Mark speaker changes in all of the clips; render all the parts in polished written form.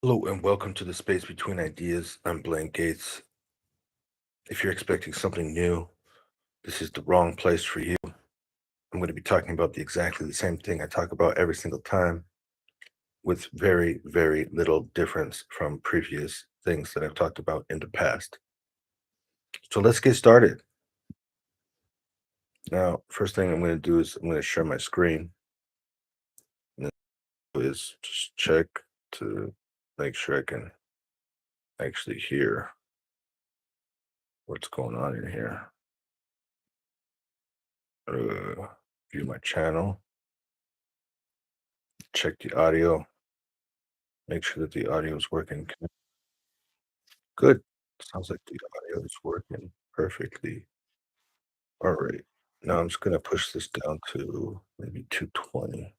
Speaker 1: Hello and welcome to the Space Between Ideas. I'm Blaine Gates. If you're expecting something new, this is the wrong place for you. I'm going to be talking about exactly the same thing I talk about every single time, with very, very little difference from previous things that I've talked about in the past. So let's get started. Now, first thing I'm going to do is I'm going to share my screen. And then is just check to make sure I can actually hear what's going on in here. View my channel. Check the audio, make sure that the audio is working. Good. Sounds like the audio is working perfectly. All right. Now I'm just going to push this down to maybe 220.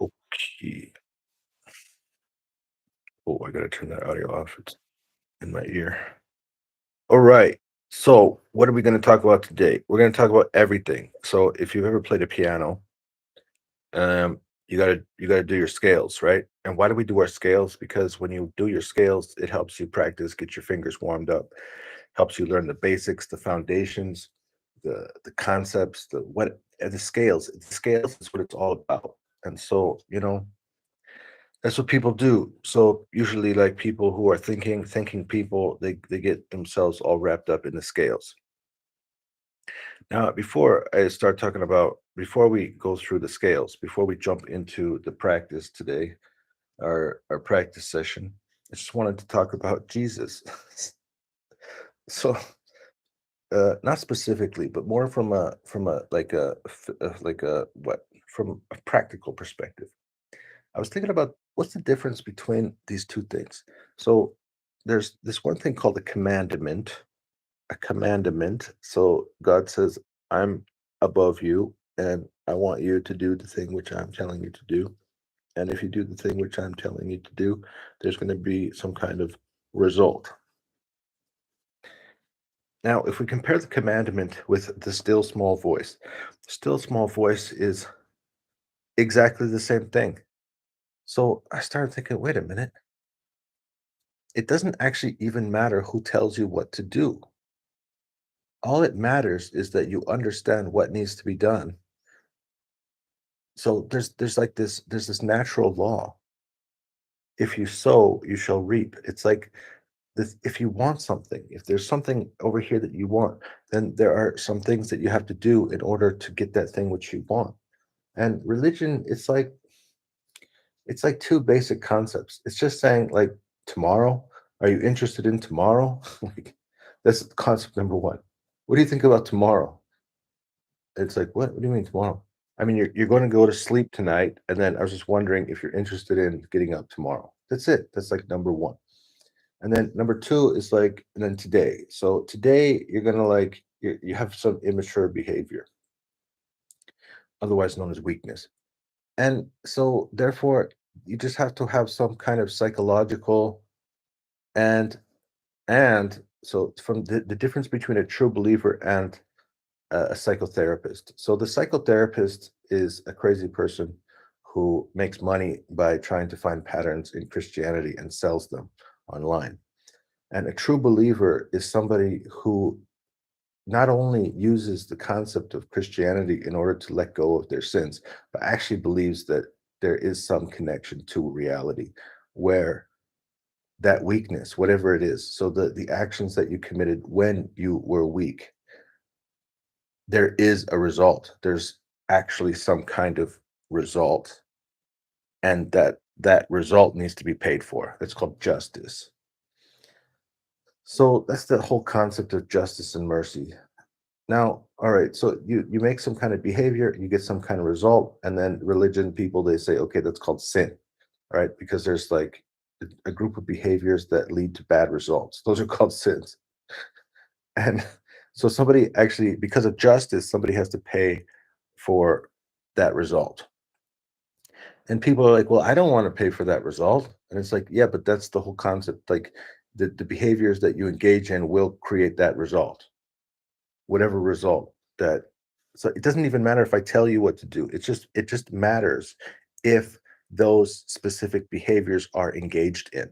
Speaker 1: Okay. Oh, I got to turn that audio off. It's in my ear. All right. So, what are we going to talk about today? We're going to talk about everything. So, if you've ever played a piano, um, you gotta do your scales, right? And why do we do our scales? Because when you do your scales, it helps you practice, get your fingers warmed up, helps you learn the basics, the foundations, the concepts, the scales. The scales is what it's all about. And so, that's what people do. So usually like people who are thinking people, they get themselves all wrapped up in the scales. Now, before we go through the scales, before we jump into the practice today, our practice session, I just wanted to talk about Jesus. So, not specifically, but more from a like a what from a practical perspective. I was thinking about what's the difference between these two things. So, there's this one thing called a commandment. So God says, I'm above you, and I want you to do the thing which I'm telling you to do. And if you do the thing which I'm telling you to do, there's going to be some kind of result. Now, if we compare the commandment with the still small voice is exactly the same thing. So I started thinking, wait a minute, it doesn't actually even matter who tells you what to do. All it matters is that you understand what needs to be done. So there's this natural law. If you sow, you shall reap. It's like this, if you want something, if there's something over here that you want, then there are some things that you have to do in order to get that thing which you want. And religion, it's like two basic concepts. It's just saying like tomorrow, are you interested in tomorrow? Like that's concept number one. What do you think about tomorrow? It's like, what do you mean tomorrow? I mean, you're going to go to sleep tonight, and then I was just wondering if you're interested in getting up tomorrow. That's it. That's like number one. And then number two is like, and then today. So today you're gonna like you have some immature behavior, otherwise known as weakness. And so therefore you just have to have some kind of psychological and so from the difference between a true believer and a psychotherapist. So the psychotherapist is a crazy person who makes money by trying to find patterns in Christianity and sells them online. And a true believer is somebody who not only uses the concept of Christianity in order to let go of their sins, but actually believes that there is some connection to reality where that weakness, whatever it is, so the actions that you committed when you were weak, there is a result. There's actually some kind of result, and that result needs to be paid for. It's called justice. So that's the whole concept of justice and mercy. Now, all right, so you make some kind of behavior, you get some kind of result, and then religion people they say, okay, that's called sin, right? Because there's like a group of behaviors that lead to bad results. Those are called sins. And so somebody actually, because of justice, somebody has to pay for that result. And people are like, well, I don't want to pay for that result. And it's like, yeah, but that's the whole concept. Like the behaviors that you engage in will create that result, whatever result that. So it doesn't even matter if I tell you what to do. It just matters if those specific behaviors are engaged in.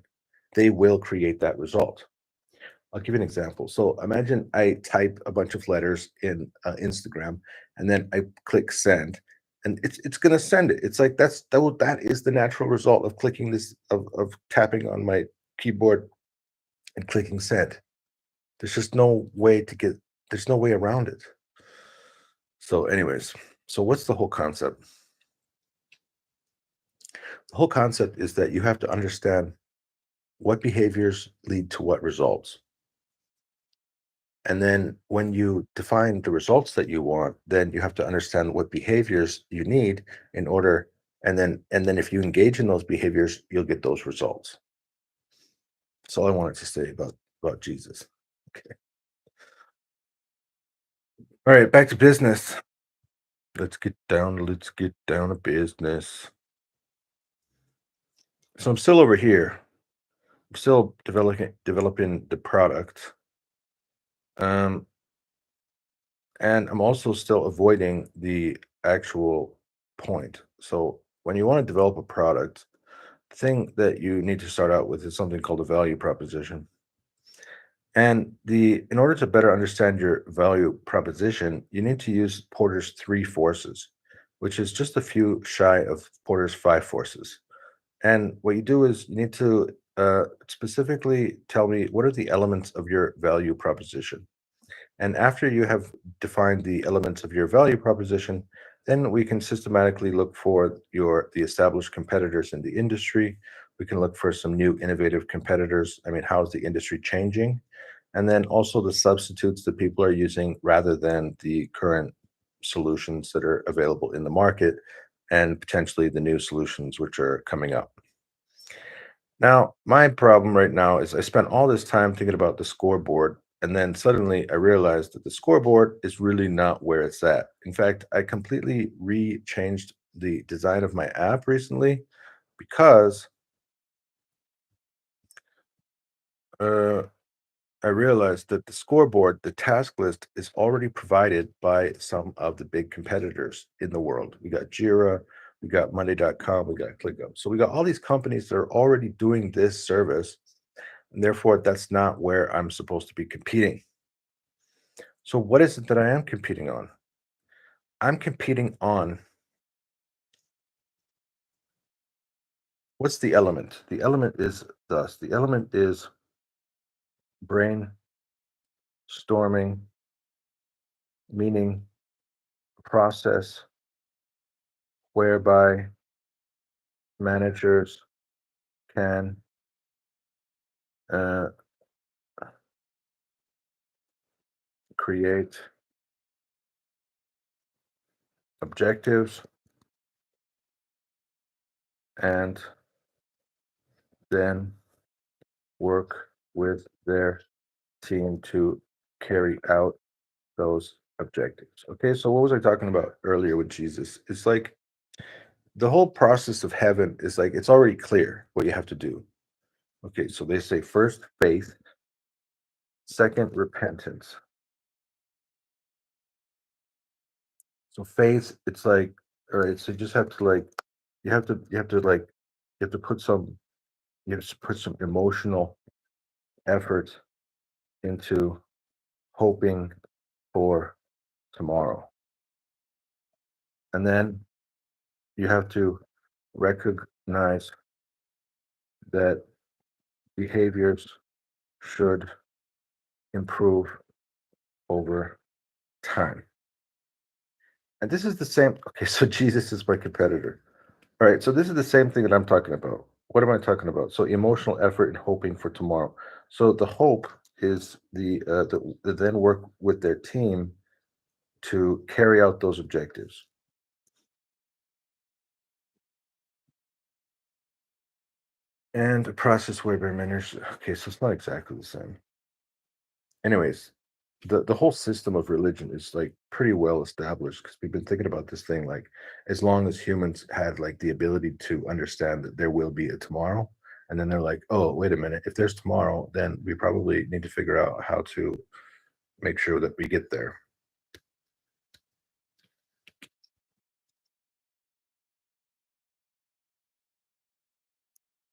Speaker 1: They will create that result. I'll give you an example. So imagine I type a bunch of letters in Instagram, and then I click send, and it's going to send it. It's like that is the natural result of clicking this of tapping on my keyboard and clicking send. There's just no way to get. There's no way around it. So, anyways, so what's the whole concept? The whole concept is that you have to understand what behaviors lead to what results. And then when you define the results that you want, then you have to understand what behaviors you need in order, and then if you engage in those behaviors, you'll get those results. That's all I wanted to say about Jesus. Okay. All right, back to business. Let's get down to business. So I'm still over here. I'm still developing the product. Um, and I'm also still avoiding the actual point. So when you want to develop a product, the thing that you need to start out with is something called a value proposition. And the in order to better understand your value proposition, you need to use Porter's three forces, which is just a few shy of Porter's five forces. And what you do is you need to specifically tell me what are the elements of your value proposition. And after you have defined the elements of your value proposition, then we can systematically look for the established competitors in the industry. We can look for some new innovative competitors. I mean, how is the industry changing? And then also the substitutes that people are using rather than the current solutions that are available in the market, and potentially the new solutions which are coming up. Now, my problem right now is I spent all this time thinking about the scoreboard, and then suddenly I realized that the scoreboard is really not where it's at. In fact, I completely re-changed the design of my app recently because uh, I realized that the scoreboard, the task list, is already provided by some of the big competitors in the world. We got Jira, we got Monday.com, we got ClickUp. So we got all these companies that are already doing this service, and therefore that's not where I'm supposed to be competing. So what is it that I am competing on? I'm competing on what's the element? The element is thus. The element is brainstorming, meaning process whereby managers can uh, create objectives and then work with their team to carry out those objectives. Okay, so what was I talking about earlier with Jesus? It's like the whole process of heaven is like it's already clear what you have to do. Okay, so they say first faith, second repentance. So faith, it's like, all right, so you just have to like you have to put some you have to put some emotional effort into hoping for tomorrow. And then you have to recognize that behaviors should improve over time. And this is the same. Okay, so Jesus is my competitor. All right, so this is the same thing that I'm talking about. What am I talking about? So emotional effort and hoping for tomorrow. So the hope is the then work with their team to carry out those objectives. And a process whereby managers. Okay, so it's not exactly the same. Anyways, the whole system of religion is like pretty well established because we've been thinking about this thing like as long as humans had like the ability to understand that there will be a tomorrow, and then they're like, oh, wait a minute, if there's tomorrow, then we probably need to figure out how to make sure that we get there.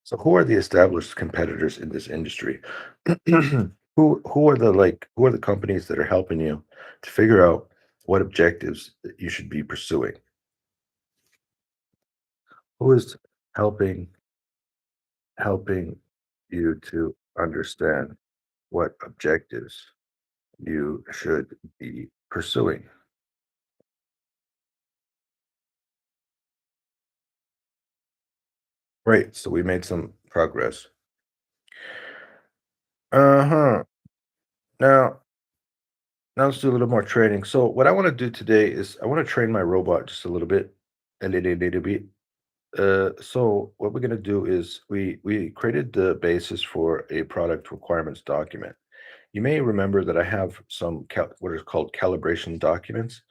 Speaker 1: So who are the established competitors in this industry? Who are the companies that are helping you to figure out what objectives that you should be pursuing? Who is helping you to understand what objectives you should be pursuing? Right. So we made some progress. Uh-huh. Now, now let's do a little more training. So what I want to do today is I want to train my robot just a little bit. So what we're gonna do is we created the basis for a product requirements document. You may remember that I have some what is called calibration documents,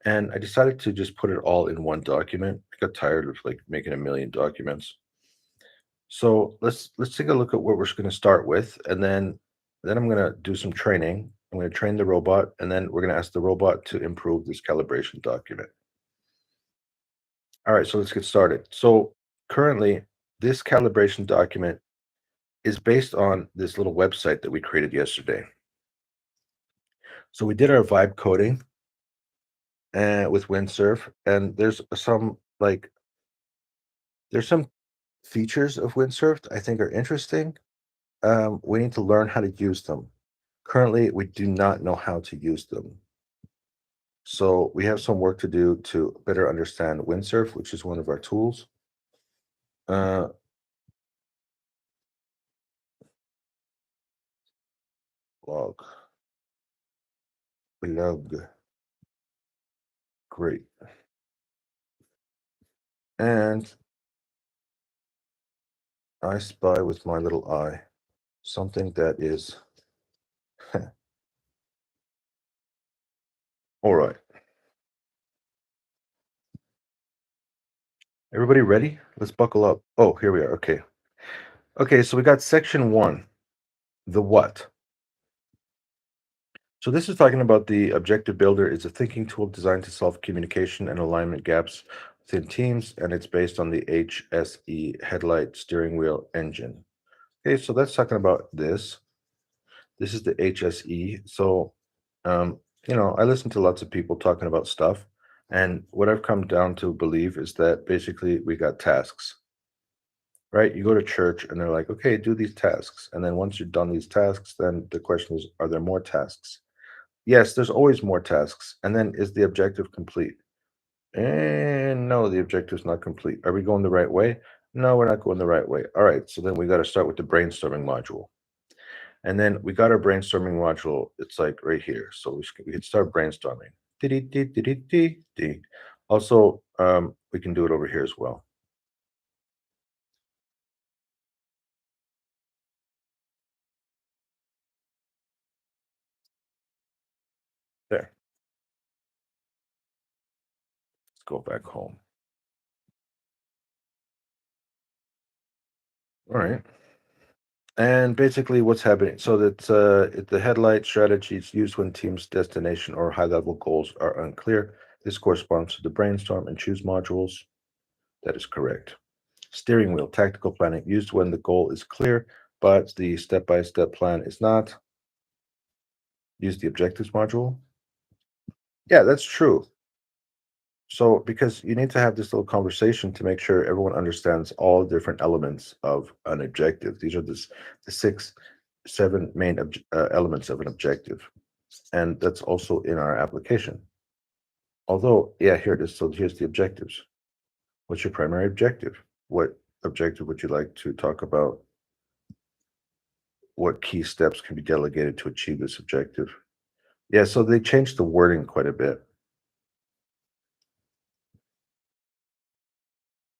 Speaker 1: and I decided to just put it all in one document. I got tired of like making a million documents. So let's take a look at what we're going to start with, and then I'm going to do some training. I'm going to train the robot, and then we're going to ask the robot to improve this calibration document. All right, so let's get started. So currently, this calibration document is based on this little website that we created yesterday. So we did our vibe coding with Windsurf, and there's some features of Windsurf I think are interesting. We need to learn how to use them. Currently, we do not know how to use them. So we have some work to do to better understand Windsurf, which is one of our tools. Uh, log, log, great. And I spy with my little eye something that is all right. Everybody ready? Let's buckle up. Oh, here we are. Okay. Okay, so we got section one, the what. So this is talking about the objective builder is a thinking tool designed to solve communication and alignment gaps within teams, and it's based on the HSE headlight steering wheel engine. Okay, so that's talking about this. This is the HSE. So, I listen to lots of people talking about stuff, and what I've come down to believe is that basically we got tasks, right? You go to church and they're like, okay, do these tasks. And then once you've done these tasks, then the question is, are there more tasks? Yes, there's always more tasks. And then is the objective complete? And no, the objective's not complete. Are we going the right way? No, we're not going the right way. All right, so then we got to start with the brainstorming module. And then we got our brainstorming module. It's like right here. So we can start brainstorming. Dee-dee-dee-dee-dee-dee. Also, we can do it over here as well. There, let's go back home. All right. And basically, what's happening? So that the headlight strategy is used when teams' destination or high-level goals are unclear. This corresponds to the brainstorm and choose modules. That is correct. Steering wheel, tactical planning, used when the goal is clear, but the step-by-step plan is not. Use the objectives module. Yeah, that's true. So, because you need to have this little conversation to make sure everyone understands all different elements of an objective. These are the six, seven main elements of an objective. And that's also in our application. Although, yeah, here it is. So here's the objectives. What's your primary objective? What objective would you like to talk about? What key steps can be delegated to achieve this objective? Yeah, so they changed the wording quite a bit.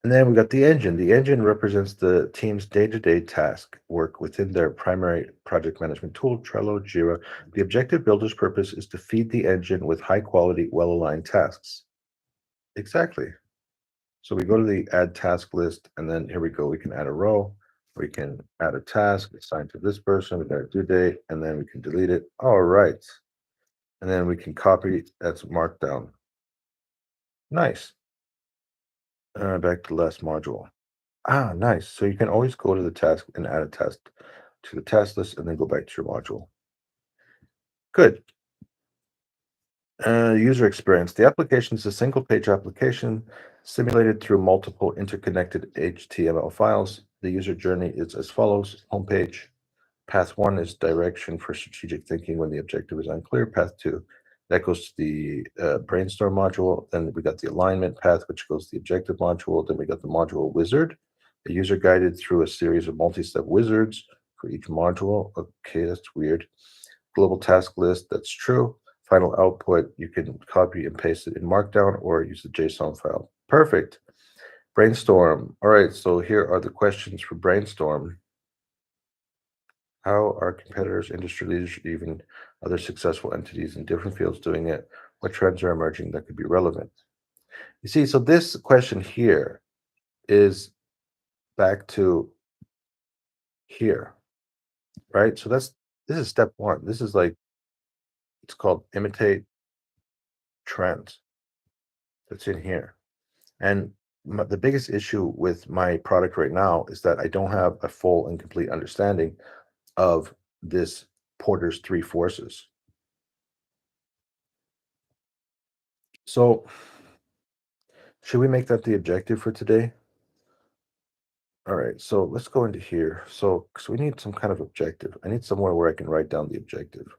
Speaker 1: And then we got the engine. The engine represents the team's day-to-day task work within their primary project management tool, Trello, Jira. The objective builder's purpose is to feed the engine with high quality, well-aligned tasks. Exactly. So we go to the add task list, and then here we go. We can add a row. We can add a task assigned to this person. We got a due date, and then we can delete it. All right. And then we can copy that's markdown. Nice. Back to the last module. Ah, nice. So you can always go to the task and add a task to the task list and then go back to your module. Good. User experience. The application is a single page application simulated through multiple interconnected HTML files. The user journey is as follows. Homepage. Path one is direction for strategic thinking when the objective is unclear. Path two, that goes to the brainstorm module. Then we got the alignment path, which goes to the objective module. Then we got the module wizard, a user guided through a series of multi-step wizards for each module. Okay, that's weird. Global task list, that's true. Final output, you can copy and paste it in Markdown or use the JSON file. Perfect. Brainstorm. All right, so here are the questions for brainstorm. How are competitors, industry leaders, even other successful entities in different fields doing it? What trends are emerging that could be relevant? You see, so this question here is back to here, right? So this is step one. This is like it's called imitate trends. That's in here. And the biggest issue with my product right now is that I don't have a full and complete understanding of this Porter's three forces. So should we make that the objective for today? All right, so let's go into here. So, we need some kind of objective. I need somewhere where I can write down the objective.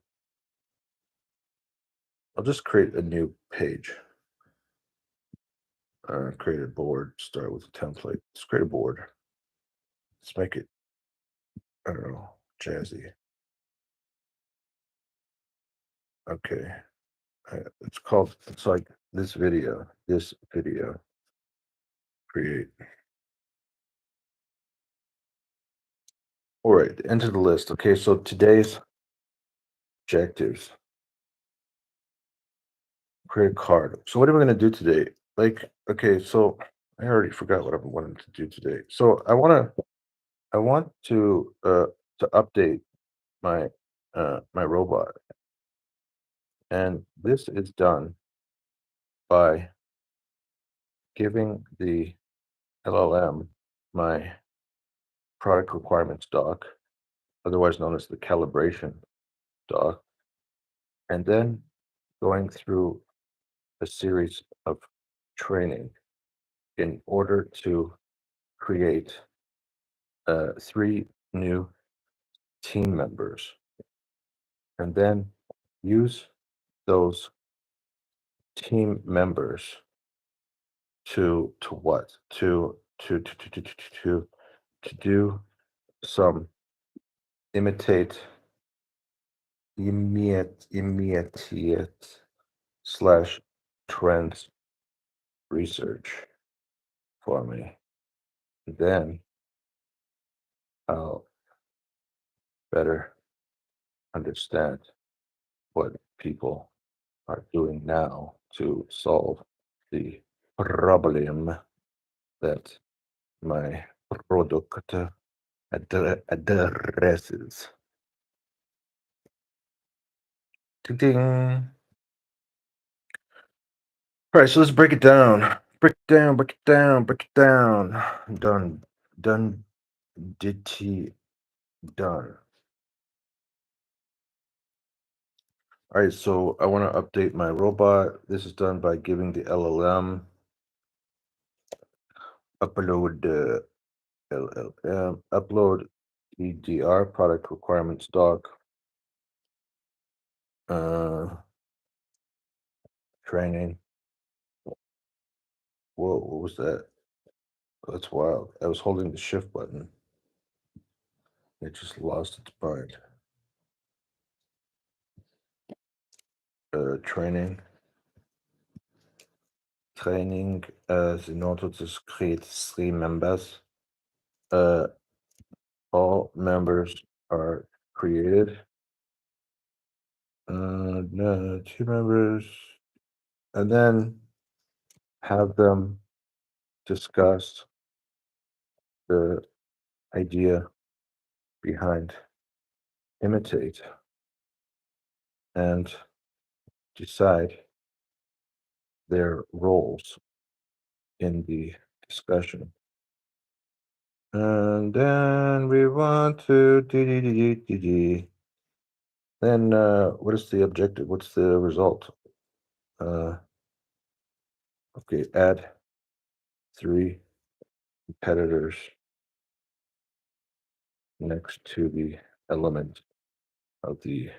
Speaker 1: I'll just create a new page. Create a board, start with a template. Let's create a board. Let's make it, I don't know, jazzy. Okay. It's like this video, create. All right, enter the list. Okay, so today's objectives. Create a card. So what are we gonna do today? Like, okay, so I already forgot what I wanted to do today. So I want to update my robot, and this is done by giving the LLM my product requirements doc, otherwise known as the calibration doc, and then going through a series of training in order to create three new team members, and then use those team members to what? To do some imitate immediate slash trends research for me. Then I'll better understand what people are doing now to solve the problem that my product addresses. Ding ding. All right, so let's break it down. Break it down, break it down, break it down. Done. Done. Ditty done. All right, so I want to update my robot. This is done by giving the LLM upload LLM upload EDR product requirements doc. Training. Whoa, what was that? That's wild. I was holding the shift button. It just lost its mind. Training. Training in order to create three members. All members are created. No, two members. And then have them discuss the idea behind imitate and decide their roles in the discussion. And then we want to then what is the objective? What's the result? Okay, add 3 competitors next to the element of the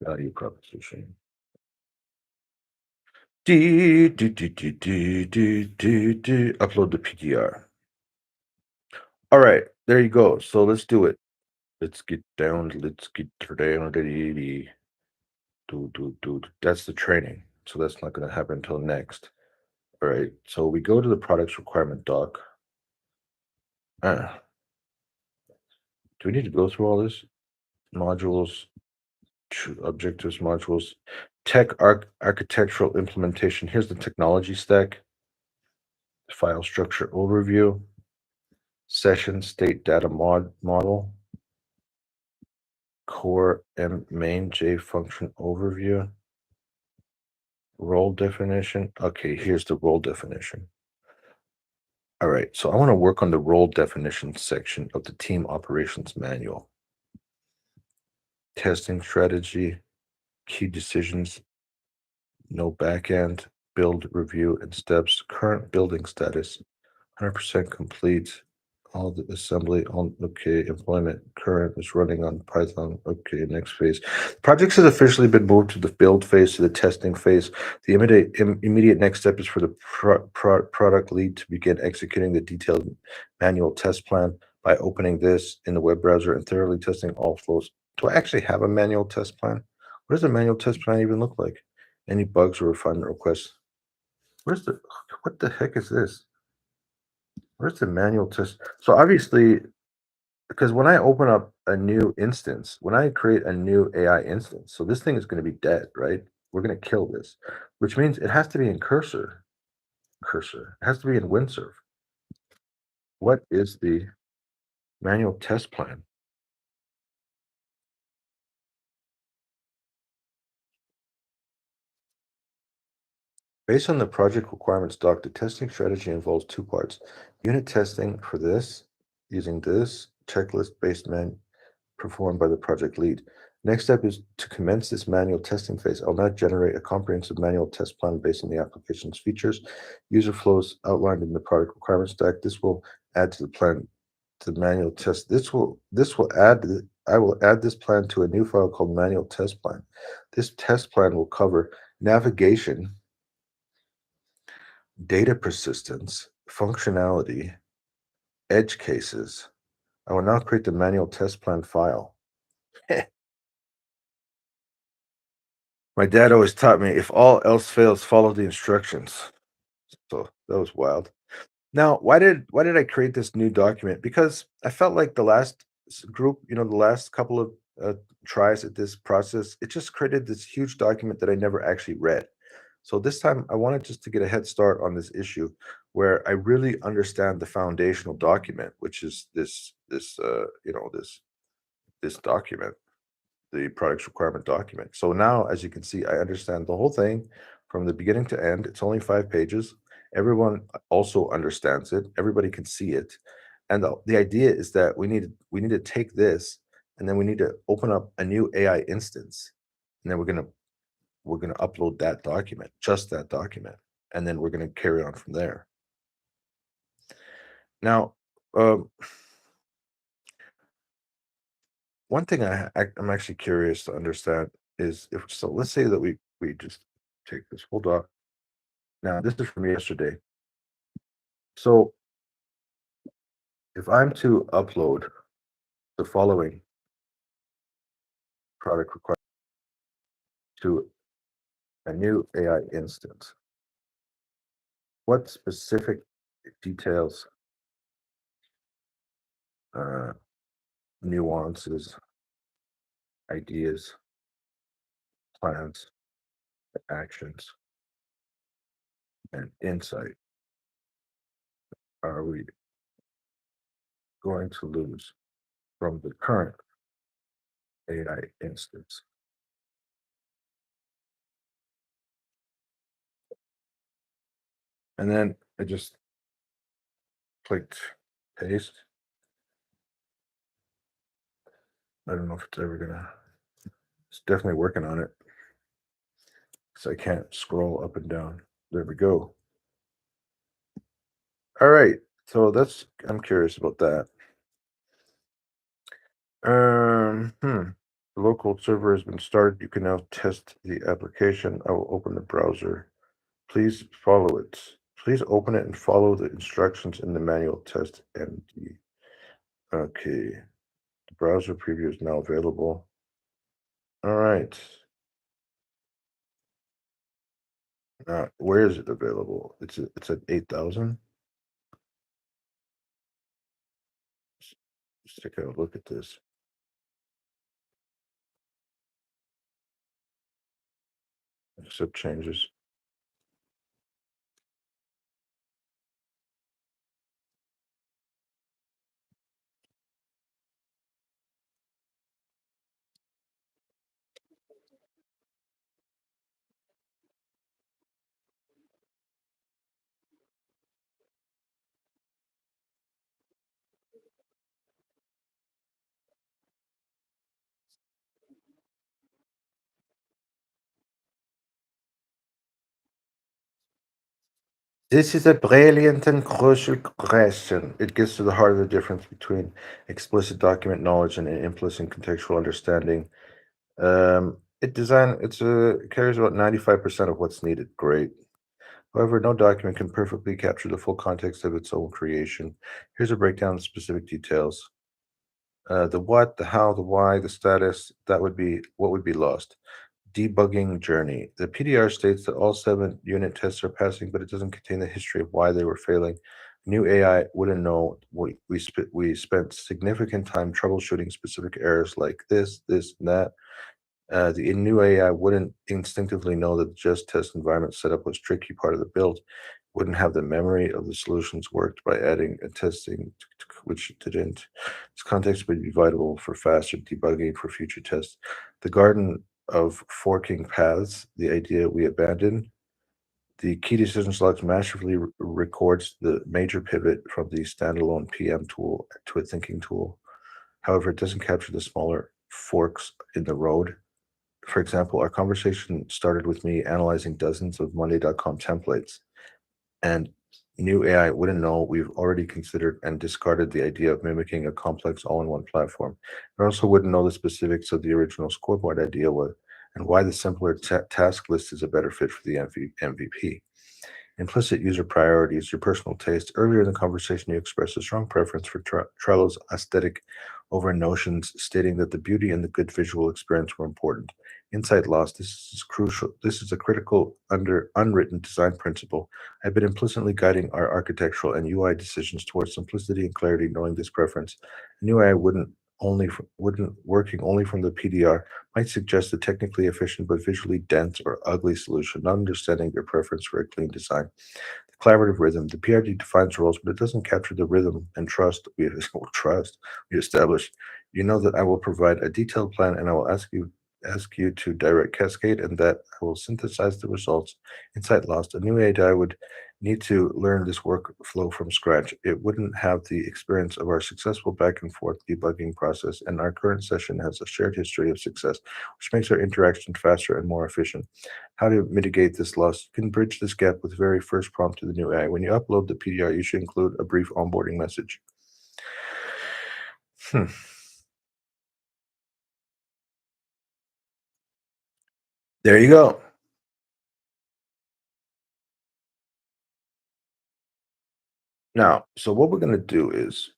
Speaker 1: value proposition. Upload the PTR. All right, there you go. So let's do it. Let's get down. Let's get down to the That's the training. So that's not going to happen until next. All right. So we go to the products requirement doc. Do we need to go through all this? Modules, objectives, modules, architectural implementation. Here's the technology stack, file structure overview, session state data model, core M main J function overview, role definition. Okay, here's the role definition. All right, so I want to work on the role definition section of the team operations manual. Testing strategy, key decisions, no backend, build review and steps, current building status, 100% complete, all the assembly on okay, employment current is running on Python. Okay, next phase. Projects has officially been moved to the build phase to the testing phase. The immediate next step is for the product lead to begin executing the detailed manual test plan by opening this in the web browser and thoroughly testing all flows. Do I actually have a manual test plan? What does a manual test plan even look like? Any bugs or refinement requests? What the heck is this? Where's the manual test? So obviously, because when I open up a new instance, when I create a new AI instance, so this thing is going to be dead, right? We're going to kill this, which means it has to be in cursor. Cursor. It has to be in Windsurf. What is the manual test plan? Based on the project requirements doc, the testing strategy involves 2 parts. Unit testing for this, using this checklist-based performed by the project lead. Next step is to commence this manual testing phase. I'll now generate a comprehensive manual test plan based on the application's features, user flows outlined in the product requirements stack. This will add to the plan, to the manual test. I will add this plan to a new file called manual test plan. This test plan will cover navigation, data persistence, functionality, edge cases. I will now create the manual test plan file. My dad always taught me if all else fails, follow the instructions. So that was wild. Now, why did I create this new document? Because I felt like the last group, the last couple of tries at this process, it just created this huge document that I never actually read. So this time I wanted just to get a head start on this issue where I really understand the foundational document, which is this document, the products requirement document. So now, as you can see, I understand the whole thing from the beginning to end. It's only 5 pages. Everyone also understands it. Everybody can see it. And the idea is that we need to take this and then we need to open up a new AI instance. And then we're gonna upload that document, just that document, and then we're gonna carry on from there. Now, um, one thing I'm actually curious to understand is if so. Let's say that we just take this whole doc. Now, this is from yesterday. So, if I'm to upload the following product requirement to a new AI instance, what specific details, uh, nuances, ideas, plans, actions, and insight are we going to lose from the current AI instance? And then I just clicked paste. I don't know if it's ever gonna. It's definitely working on it. So I can't scroll up and down. There we go. All right. So that's I'm curious about that. The local server has been started. You can now test the application. I will open the browser. Please follow it. Please open it and follow the instructions in the manual test MD. Okay. The browser preview is now available. All right. Where is it available? It's at 8,000. Let's take a look at this. Accept changes. This is a brilliant and crucial question. It gets to the heart of the difference between explicit document knowledge and an implicit contextual understanding. It carries about 95% of what's needed. Great. However, no document can perfectly capture the full context of its own creation. Here's a breakdown of specific details. The what, the how, the why, the status, that would be what would be lost. Debugging journey. The PDR states that all 7 unit tests are passing, but it doesn't contain the history of why they were failing. New AI wouldn't know. We spent significant time troubleshooting specific errors like this, and that. The new AI wouldn't instinctively know that the just test environment setup was tricky part of the build. Wouldn't have the memory of the solutions worked by adding and testing, which it didn't. This context would be vital for faster debugging for future tests. The garden of forking paths, the idea we abandoned. The key decisions logs massively records the major pivot from the standalone PM tool to a thinking tool. However, it doesn't capture the smaller forks in the road. For example, our conversation started with me analyzing dozens of Monday.com templates, and new AI wouldn't know we've already considered and discarded the idea of mimicking a complex all in one platform. It also wouldn't know the specifics of the original scoreboard idea was and why the simpler task list is a better fit for the MVP. Implicit user priorities, your personal taste. Earlier in the conversation, you expressed a strong preference for Trello's aesthetic over Notion's, stating that the beauty and the good visual experience were important. Insight loss. This is crucial. This is a critical unwritten design principle. I've been implicitly guiding our architectural and UI decisions towards simplicity and clarity. Knowing this preference, a new AI wouldn't working only from the PDR might suggest a technically efficient but visually dense or ugly solution, not understanding your preference for a clean design. The collaborative rhythm. The PRD defines roles, but it doesn't capture the rhythm and trust trust we establish. You know that I will provide a detailed plan and I will ask you to direct cascade and that I will synthesize the results. Insight lost. A new AI would need to learn this workflow from scratch. It wouldn't have the experience of our successful back and forth debugging process, and our current session has a shared history of success, which makes our interaction faster and more efficient. How to mitigate this loss? You can bridge this gap with the very first prompt to the new AI. When you upload the PDR, you should include a brief onboarding message. Hmm. There you go. Now, so what we're going to do is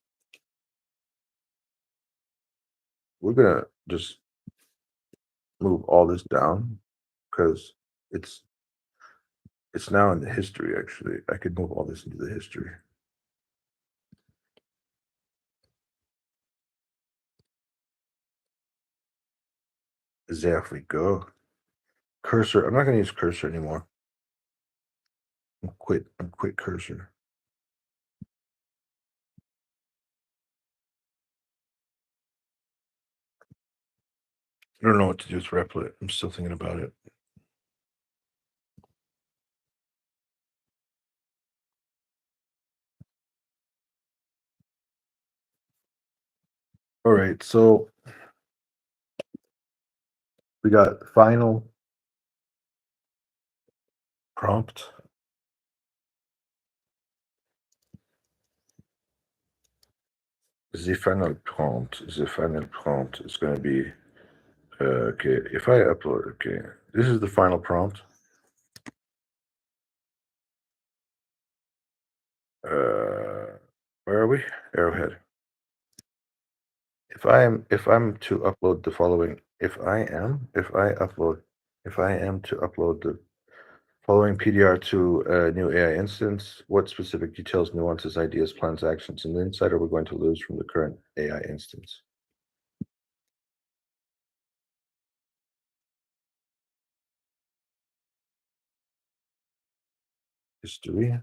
Speaker 1: we're going to just move all this down because it's it's now in the history. Actually, I could move all this into the history. There we go. Cursor. I'm not going to use cursor anymore. I'm quit cursor. I don't know what to do with Replit. I'm still thinking about it. All right, so We got final prompt. The final prompt is going to be okay. If I upload, okay, this is the final prompt. Where are we? Arrowhead. If I'm to upload the following, if I am to upload the following PDR to a new AI instance, what specific details, nuances, ideas, plans, actions, and insight are we going to lose from the current AI instance? History.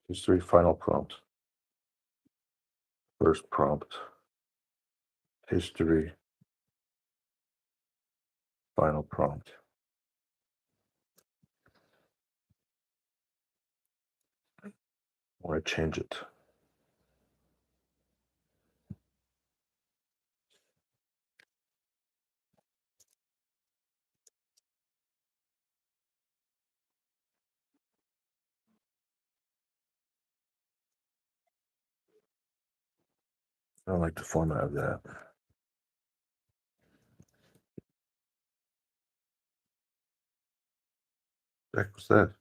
Speaker 1: History, final prompt. First prompt. History, final prompt. I want to change it. I don't like the format of that. What the heck was that?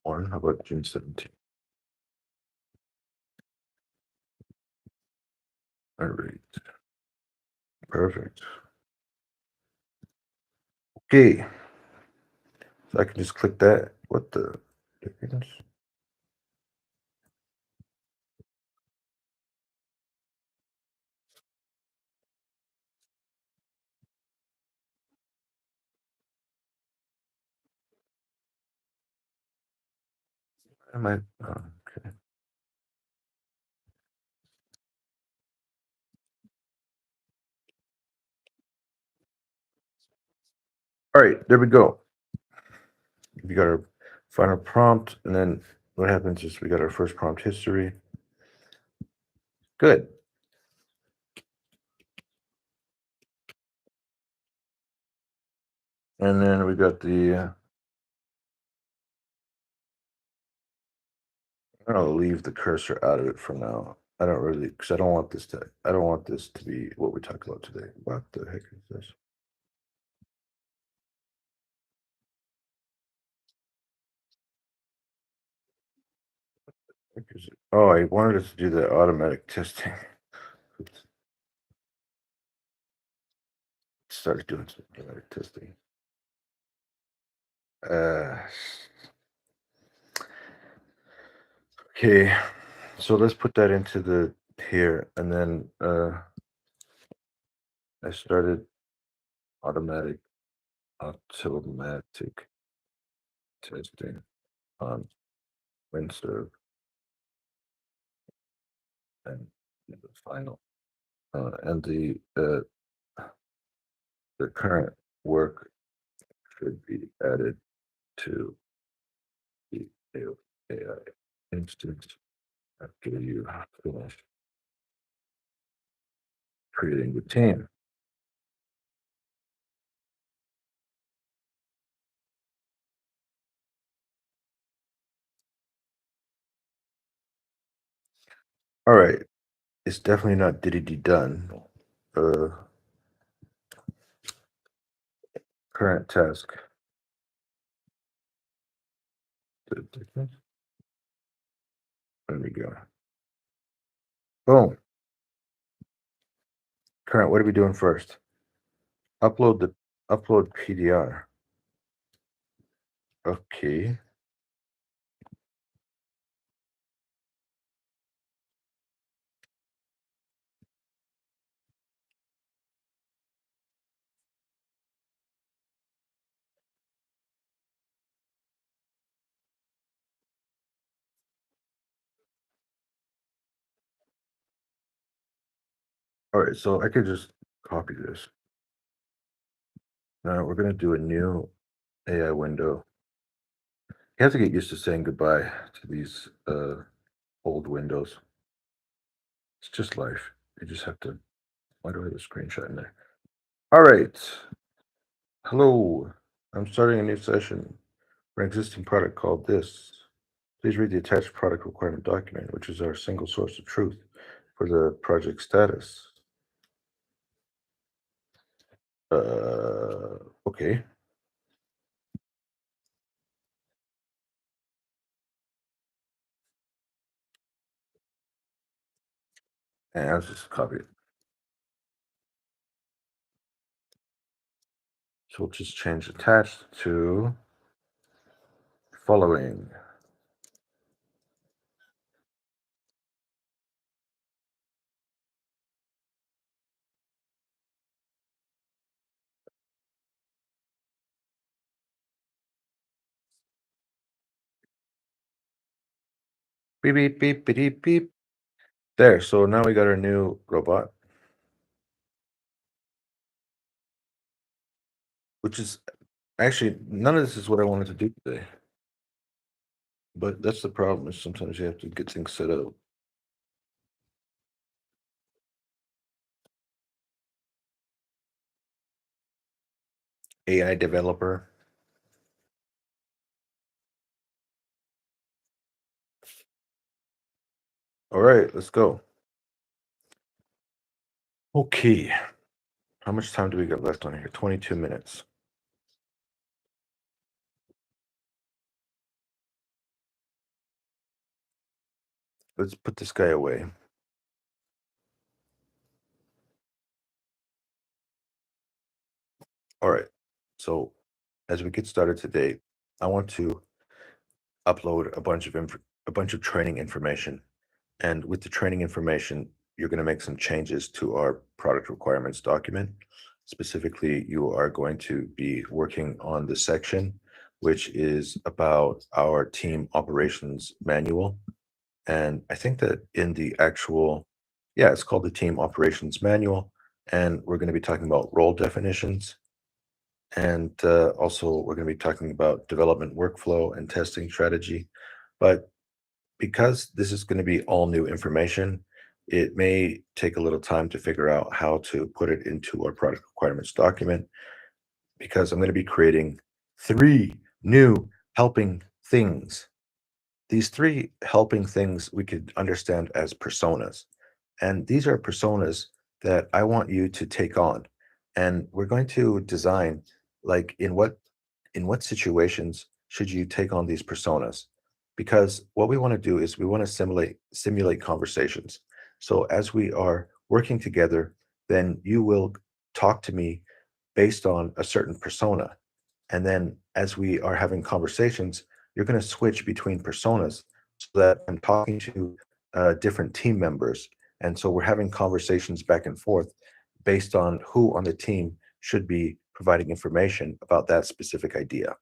Speaker 1: One, how about June 17th? All right. Perfect. Okay. So I can just click that. What the difference? Am I? Oh, okay. All right, there we go. We got our final prompt, and then what happens is we got our first prompt history. Good. And then we got the. I'm gonna leave the cursor out of it for now. I don't really, because I don't want this to. I don't want this to be what we talked about today. What the heck is this? Heck is it? Oh, I wanted us to do the automatic testing. Oops. Started doing some automatic testing. Uh, okay, so let's put that into the here, and then I started automatic automatic testing on WinServe and the final and the current work should be added to the AI instance after you finish creating the team. All right, it's definitely not DDD done. Uh, current task. There we go. Boom. Current, what are we doing first? Upload the upload PDR. Okay. All right, so I could just copy this. Now we're gonna do a new AI window. You have to get used to saying goodbye to these old windows. It's just life. You just have to. Why do I have a screenshot in there? All right. Hello. I'm starting a new session for an existing product called this. Please read the attached product requirement document, which is our single source of truth for the project status. Okay. And I'll just copy it. So we'll just change attached to following. Beep, beep, beep, beep, beep, beep. There. So now we got our new robot, which is actually none of this is what I wanted to do today. But that's the problem is sometimes you have to get things set up. AI developer. All right, let's go. Okay. How much time do we got left on here? 22 minutes. Let's put this guy away. All right. So as we get started today, I want to upload a bunch of training information. And with the training information, you're going to make some changes to our product requirements document. Specifically, you are going to be working on the section which is about our team operations manual. And I think that in the actual, yeah, it's called the team operations manual. And we're going to be talking about role definitions. And also, we're going to be talking about development workflow and testing strategy. But because this is going to be all new information, it may take a little time to figure out how to put it into our product requirements document because I'm going to be creating three new helping things. These three helping things we could understand as personas. And these are personas that I want you to take on. And we're going to design like in what situations should you take on these personas? Because what we want to do is we want to simulate conversations. So as we are working together, then you will talk to me based on a certain persona. And then as we are having conversations, you're going to switch between personas so that I'm talking to different team members. And so we're having conversations back and forth based on who on the team should be providing information about that specific idea.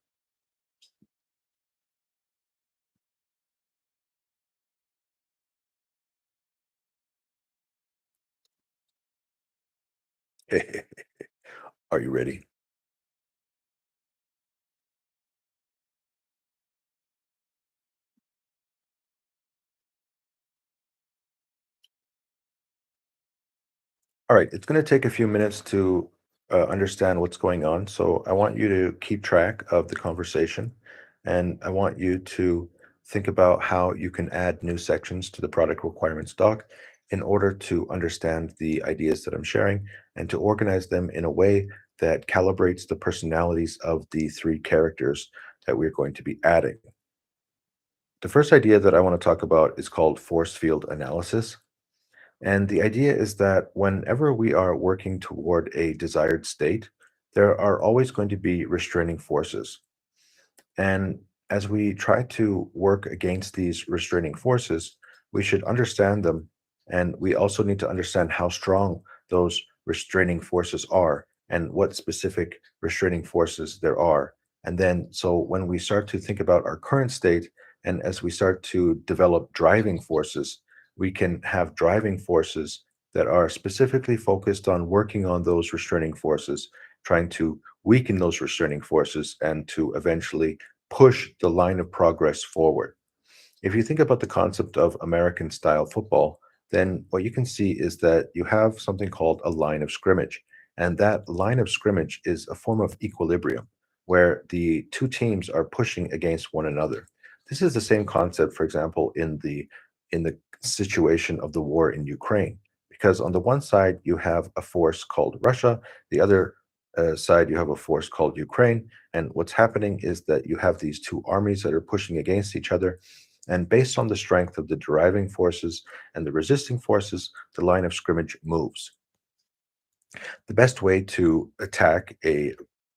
Speaker 1: Are you ready? All right, it's going to take a few minutes to understand what's going on. So I want you to keep track of the conversation and I want you to think about how you can add new sections to the product requirements doc in order to understand the ideas that I'm sharing and to organize them in a way that calibrates the personalities of the three characters that we're going to be adding. The first idea that I want to talk about is called force field analysis. And the idea is that whenever we are working toward a desired state, there are always going to be restraining forces. And as we try to work against these restraining forces, we should understand them. And we also need to understand how strong those restraining forces are and what specific restraining forces there are. And then, so when we start to think about our current state, and as we start to develop driving forces, we can have driving forces that are specifically focused on working on those restraining forces, trying to weaken those restraining forces, and to eventually push the line of progress forward. If you think about the concept of American style football, then what you can see is that you have something called a line of scrimmage. And that line of scrimmage is a form of equilibrium where the two teams are pushing against one another. This is the same concept, for example, in the situation of the war in Ukraine. Because on the one side, you have a force called Russia, the other side, you have a force called Ukraine. And what's happening is that you have these two armies that are pushing against each other, and based on the strength of the driving forces and the resisting forces, the line of scrimmage moves. The best way to attack a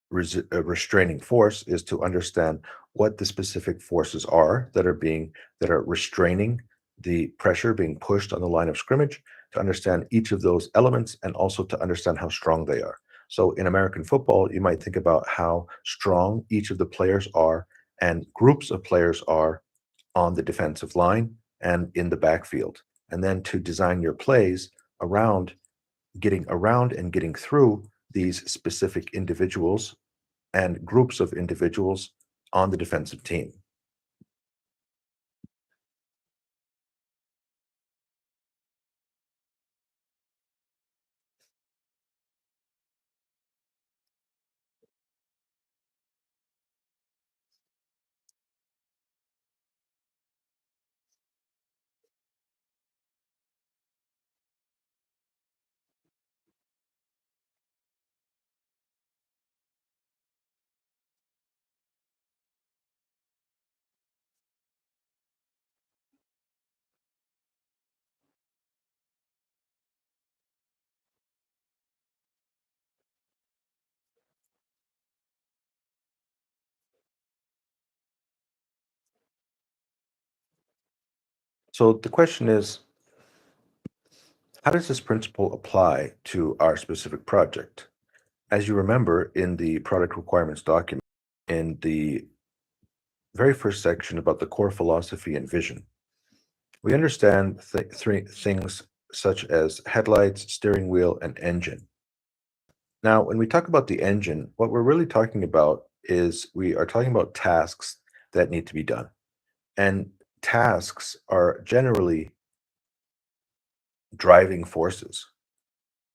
Speaker 1: restraining force is to understand what the specific forces are that are restraining the pressure being pushed on the line of scrimmage, to understand each of those elements and also to understand how strong they are. So in American football, you might think about how strong each of the players are and groups of players are on the defensive line and in the backfield. And then to design your plays around and getting through these specific individuals and groups of individuals on the defensive team. So the question is, how does this principle apply to our specific project? As you remember in the product requirements document, in the very first section about the core philosophy and vision, we understand three things such as headlights, steering wheel, and engine. Now, when we talk about the engine, what we're really talking about is we are talking about tasks that need to be done. And tasks are generally driving forces.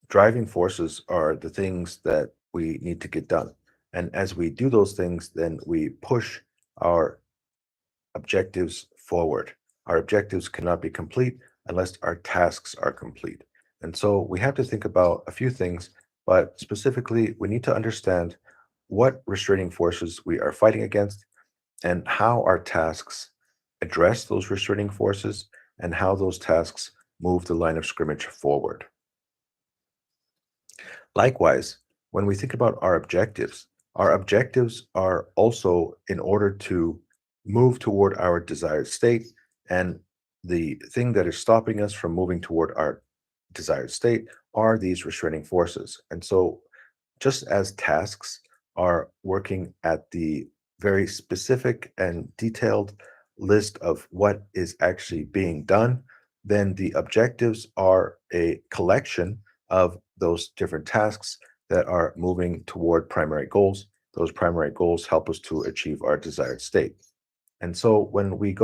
Speaker 1: Driving forces are the things that we need to get done. And as we do those things, then we push our objectives forward. Our objectives cannot be complete unless our tasks are complete. And so we have to think about a few things, but specifically, we need to understand what restraining forces we are fighting against and how our tasks address those restraining forces and how those tasks move the line of scrimmage forward. Likewise, when we think about our objectives are also in order to move toward our desired state. And the thing that is stopping us from moving toward our desired state are these restraining forces. And so, just as tasks are working at the very specific and detailed list of what is actually being done, then the objectives are a collection of those different tasks that are moving toward primary goals. Those primary goals help us to achieve our desired state. And so when we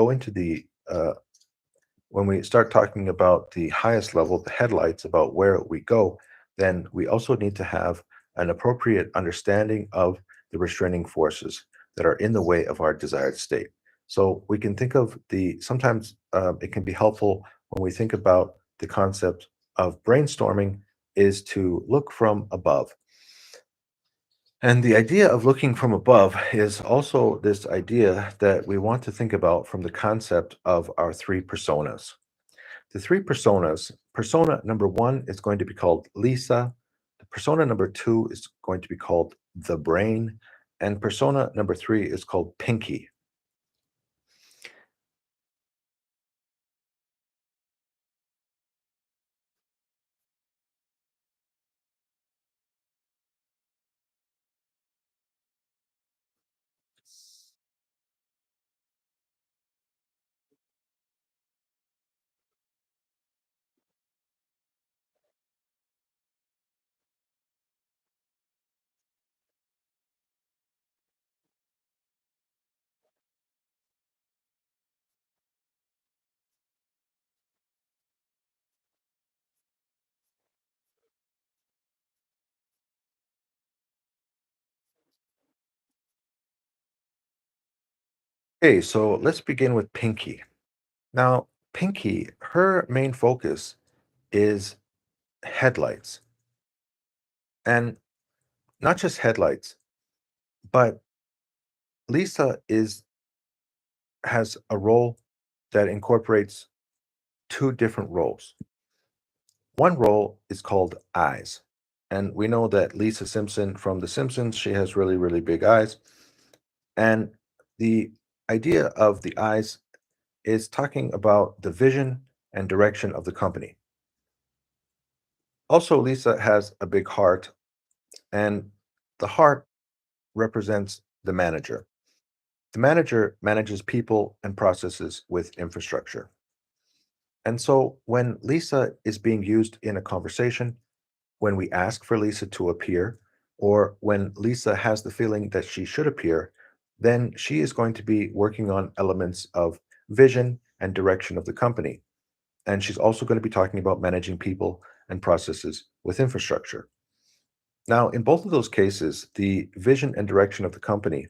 Speaker 1: start talking about the highest level, the headlights, about where we go, then we also need to have an appropriate understanding of the restraining forces that are in the way of our desired state. So we can think of sometimes it can be helpful when we think about the concept of brainstorming is to look from above. And the idea of looking from above is also this idea that we want to think about from the concept of our three personas. The three personas Persona number one is going to be called Lisa. The persona number two is going to be called the brain. And persona number three is called Pinky. Okay, so let's begin with Pinky. Now, Pinky, her main focus is headlights, and not just headlights, but Lisa is has a role that incorporates two different roles. One role is called eyes. And we know that Lisa Simpson from The Simpsons, she has really, really big eyes. And the idea of the eyes is talking about the vision and direction of the company. Also, Lisa has a big heart, and the heart represents the manager. The manager manages people and processes with infrastructure. And so when Lisa is being used in a conversation, when we ask for Lisa to appear, or when Lisa has the feeling that she should appear, then she is going to be working on elements of vision and direction of the company. And she's also going to be talking about managing people and processes with infrastructure. Now, in both of those cases, the vision and direction of the company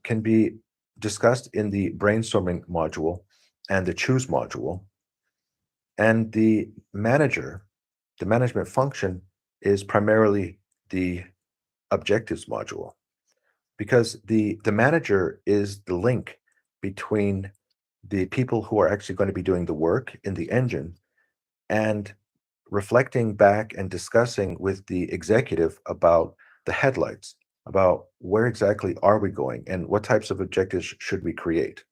Speaker 1: can be discussed in the brainstorming module and the choose module. And the management function is primarily the objectives module because the manager is the link between the people who are actually going to be doing the work in the engine and reflecting back and discussing with the executive about the headlights, about where exactly are we going and what types of objectives should we create.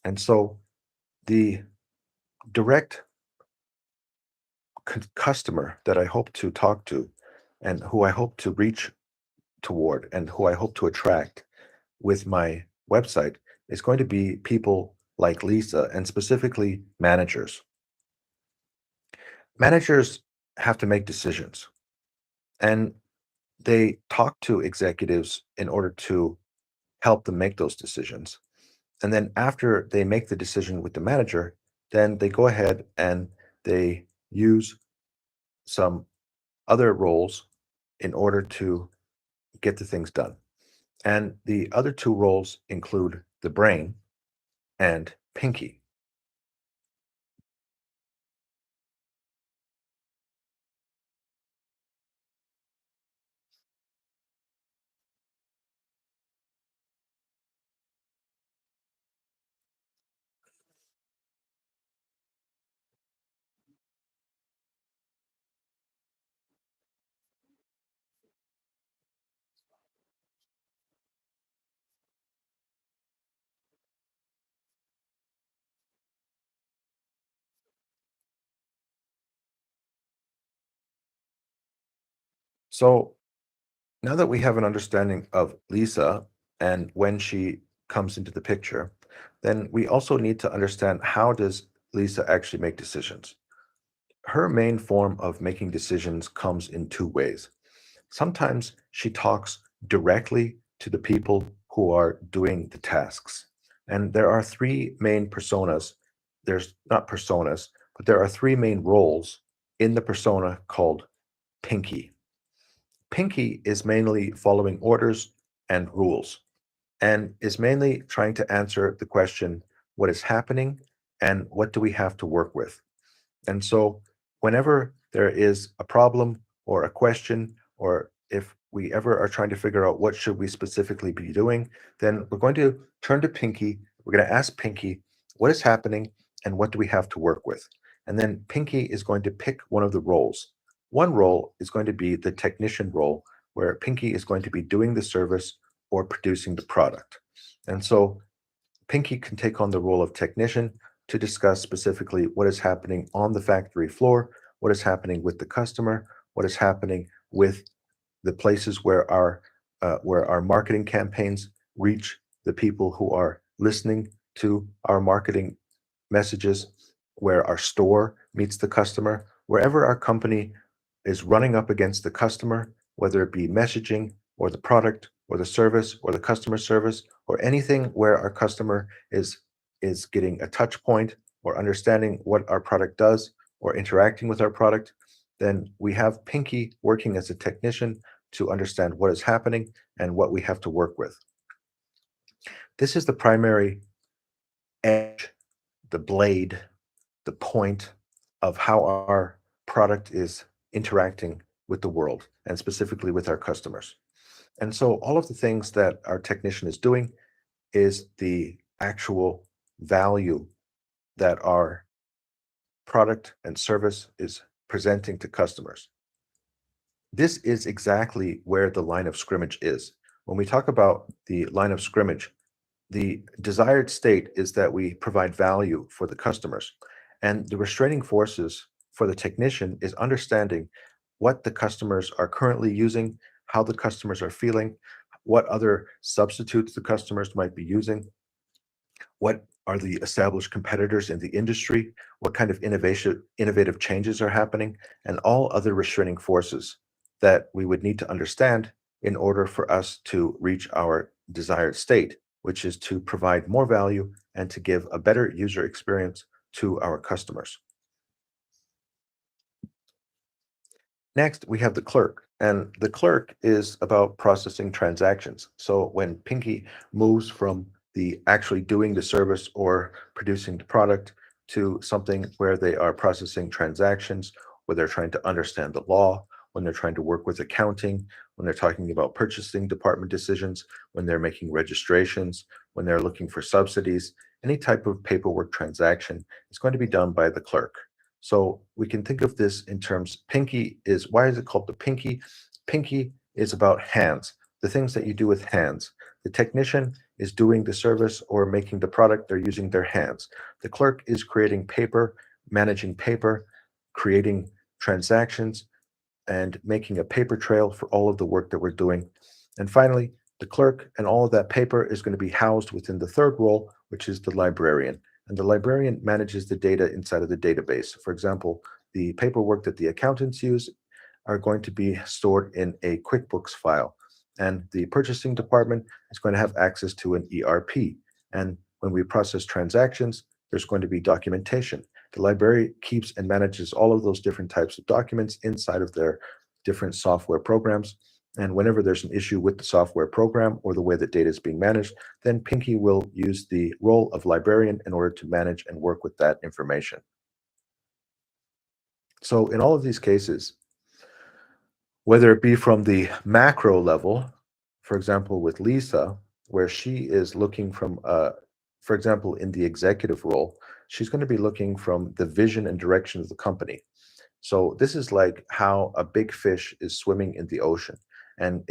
Speaker 1: And so the direct customer that I hope to talk to and who I hope to reach toward and who I hope to attract with my website is going to be people like Lisa and specifically managers. Managers have to make decisions and they talk to executives in order to help them make those decisions. And then after they make the decision with the manager, then they go ahead and they use some other roles in order to get the things done. And the other two roles include the brain and Pinky. So now that we have an understanding of Lisa and when she comes into the picture, then we also need to understand how does Lisa actually make decisions. Her main form of making decisions comes in two ways. Sometimes she talks directly to the people who are doing the tasks. And there are three main personas. There's not personas, but there are three main roles in the persona called Pinky. Pinky is mainly following orders and rules and is mainly trying to answer the question, what is happening and what do we have to work with? And so, whenever there is a problem or a question, or if we ever are trying to figure out what should we specifically be doing, then we're going to turn to Pinky. We're going to ask Pinky, what is happening and what do we have to work with? And then Pinky is going to pick one of the roles. One role is going to be the technician role, where Pinky is going to be doing the service or producing the product. And so Pinky can take on the role of technician to discuss specifically what is happening on the factory floor, what is happening with the customer, what is happening with the places where our marketing campaigns reach the people who are listening to our marketing messages, where our store meets the customer, wherever our company is running up against the customer, whether it be messaging or the product or the service or the customer service or anything where our customer is getting a touch point or understanding what our product does or interacting with our product, then we have Pinky working as a technician to understand what is happening and what we have to work with. This is the primary edge, the blade, the point of how our product is interacting with the world and specifically with our customers. And so all of the things that our technician is doing is the actual value that our product and service is presenting to customers. This is exactly where the line of scrimmage is. When we talk about the line of scrimmage, the desired state is that we provide value for the customers. And the restraining forces for the technician is understanding what the customers are currently using, how the customers are feeling, what other substitutes the customers might be using, what are the established competitors in the industry, what kind of innovative changes are happening, and all other restraining forces that we would need to understand in order for us to reach our desired state, which is to provide more value and to give a better user experience to our customers. Next, we have the clerk, and the clerk is about processing transactions. So when Pinky moves from the actually doing the service or producing the product to something where they are processing transactions, where they're trying to understand the law, when they're trying to work with accounting, when they're talking about purchasing department decisions, when they're making registrations, when they're looking for subsidies, any type of paperwork transaction is going to be done by the clerk. So we can think of this in terms, Pinky is, why is it called the Pinky? Pinky is about hands, the things that you do with hands. The technician is doing the service or making the product, they're using their hands. The clerk is creating paper, managing paper, creating transactions, and making a paper trail for all of the work that we're doing. And finally, the clerk and all of that paper is going to be housed within the third role, which is the librarian. And the librarian manages the data inside of the database. For example, the paperwork that the accountants use are going to be stored in a QuickBooks file. And the purchasing department is going to have access to an ERP. And when we process transactions, there's going to be documentation. The library keeps and manages all of those different types of documents inside of their different software programs. And whenever there's an issue with the software program or the way that data is being managed, then Pinky will use the role of librarian in order to manage and work with that information. So in all of these cases, whether it be from the macro level, for example, with Lisa, where she is looking from, for example, in the executive role, she's going to be looking from the vision and direction of the company. So this is like how a big fish is swimming in the ocean, and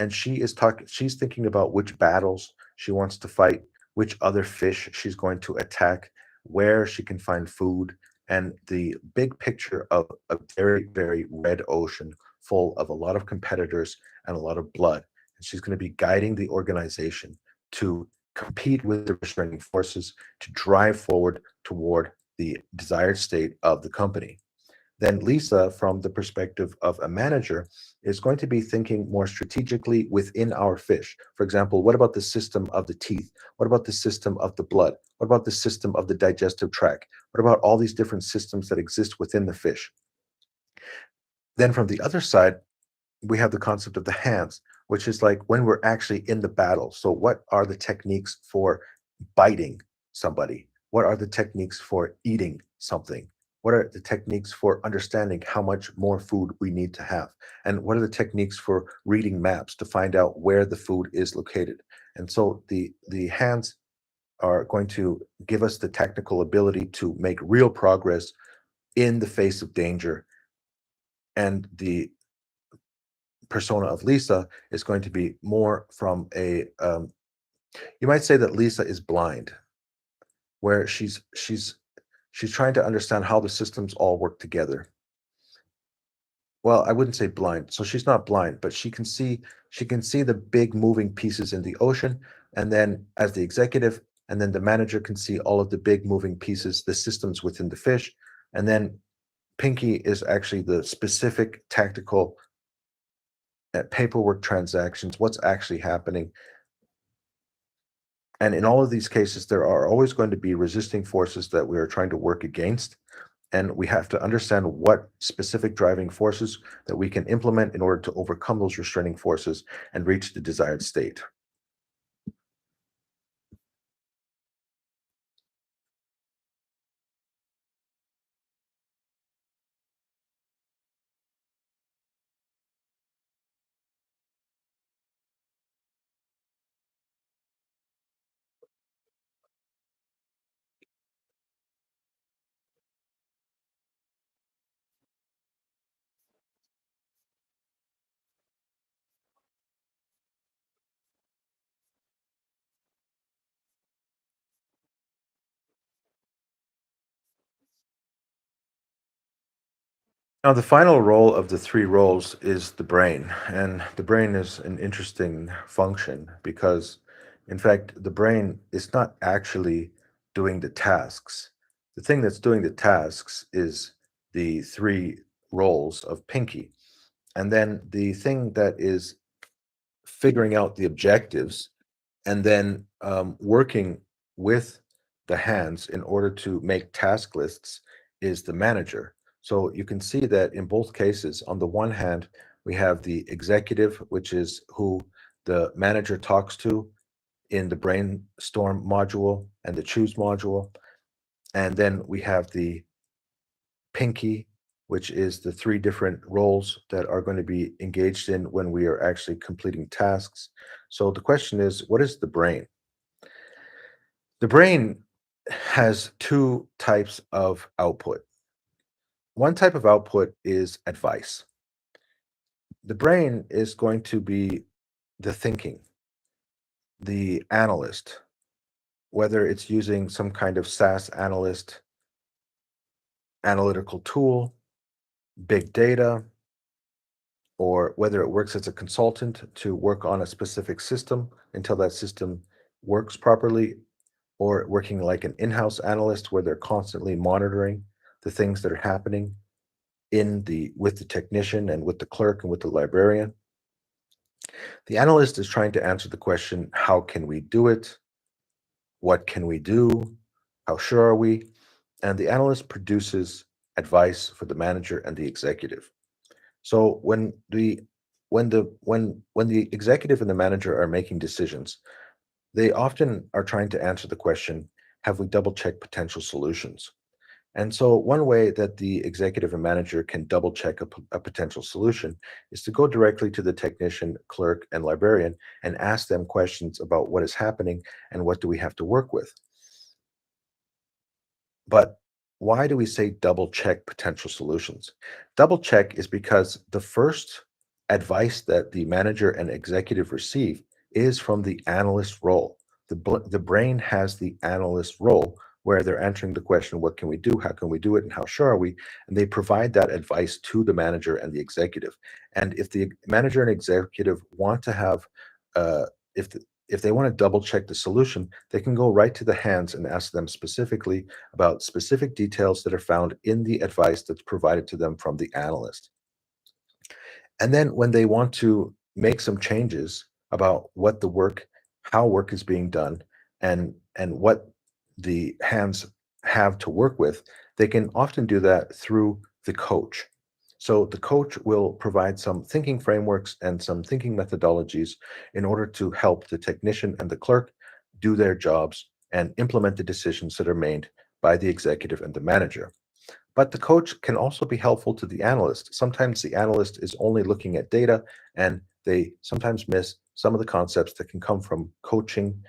Speaker 1: she's thinking about which battles she wants to fight, which other fish she's going to attack, where she can find food, and the big picture of a very, very red ocean full of a lot of competitors and a lot of blood. And she's going to be guiding the organization to compete with the restraining forces to drive forward toward the desired state of the company. Then Lisa, from the perspective of a manager, is going to be thinking more strategically within our fish. For example, what about the system of the teeth? What about the system of the blood? What about the system of the digestive tract? What about all these different systems that exist within the fish? Then from the other side, we have the concept of the hands, which is like when we're actually in the battle. So, what are the techniques for biting somebody? What are the techniques for eating something? What are the techniques for understanding how much more food we need to have? And what are the techniques for reading maps to find out where the food is located? And so the hands are going to give us the technical ability to make real progress in the face of danger. And the persona of Lisa is going to be more from a you might say that Lisa is blind, where she's trying to understand how the systems all work together. Well, I wouldn't say blind. So she's not blind, but she can see the big moving pieces in the ocean, and then as the executive, and then the manager can see all of the big moving pieces, the systems within the fish, and then Pinky is actually the specific tactical paperwork transactions, what's actually happening. And in all of these cases, there are always going to be resisting forces that we are trying to work against. And we have to understand what specific driving forces that we can implement in order to overcome those restraining forces and reach the desired state. Now, the final role of the three roles is the brain. And the brain is an interesting function because, in fact, the brain is not actually doing the tasks. The thing that's doing the tasks is the three roles of Pinky. And then the thing that is figuring out the objectives and then working with the hands in order to make task lists is the manager. So you can see that in both cases, on the one hand, we have the executive, which is who the manager talks to in the brainstorm module and the choose module. And then we have the Pinky, which is the three different roles that are going to be engaged in when we are actually completing tasks. So the question is, what is the brain? The brain has two types of output. One type of output is advice. The brain is going to be the thinking, the analyst, whether it's using some kind of SaaS analyst, analytical tool, big data, or whether it works as a consultant to work on a specific system until that system works properly, or working like an in-house analyst where they're constantly monitoring the things that are happening in the with the technician and with the clerk and with the librarian. The analyst is trying to answer the question, how can we do it? What can we do? How sure are we? And the analyst produces advice for the manager and the executive. So when the executive and the manager are making decisions, they often are trying to answer the question, have we double checked potential solutions? And so, one way that the executive and manager can double check a potential solution is to go directly to the technician, clerk, and librarian and ask them questions about what is happening and what do we have to work with. But why do we say double check potential solutions? Double check is because the first advice that the manager and executive receive is from the analyst role. The brain has the analyst role where they're answering the question, what can we do? How can we do it? And how sure are we? And they provide that advice to the manager and the executive. And if the manager and executive want to have, if the, if they want to double check the solution, they can go right to the hands and ask them specifically about specific details that are found in the advice that's provided to them from the analyst. And then when they want to make some changes about what the work, how work is being done, and what the hands have to work with, they can often do that through the coach. So the coach will provide some thinking frameworks and some thinking methodologies in order to help the technician and the clerk do their jobs and implement the decisions that are made by the executive and the manager. But the coach can also be helpful to the analyst. Sometimes the analyst is only looking at data and they sometimes miss some of the concepts that can come from coaching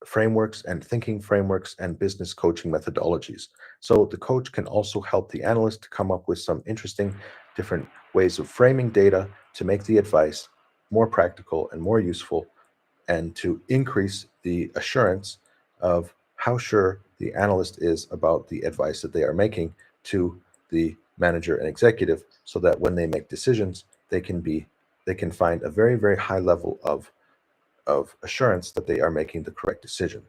Speaker 1: frameworks and thinking frameworks and business coaching methodologies. So the coach can also help the analyst to come up with some interesting different ways of framing data to make the advice more practical and more useful, and to increase the assurance of how sure the analyst is about the advice that they are making to the manager and executive, so that when they make decisions, they can find a very, very high level of assurance that they are making the correct decision.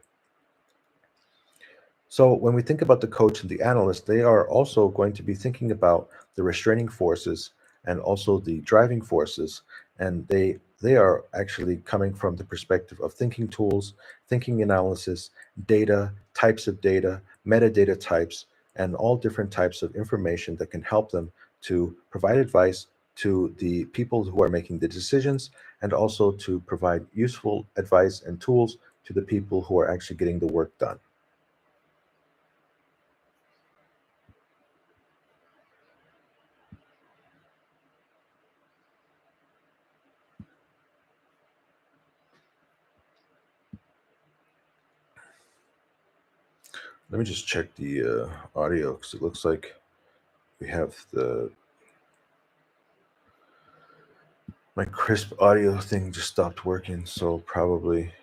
Speaker 1: So when we think about the coach and the analyst, they are also going to be thinking about the restraining forces and also the driving forces, and they are actually coming from the perspective of thinking tools, thinking analysis, data, types of data, metadata types, and all different types of information that can help them to provide advice to the people who are making the decisions, and also to provide useful advice and tools to the people who are actually getting the work done. Let me just check the audio, because it looks like we have the my crisp audio thing just stopped working. So probably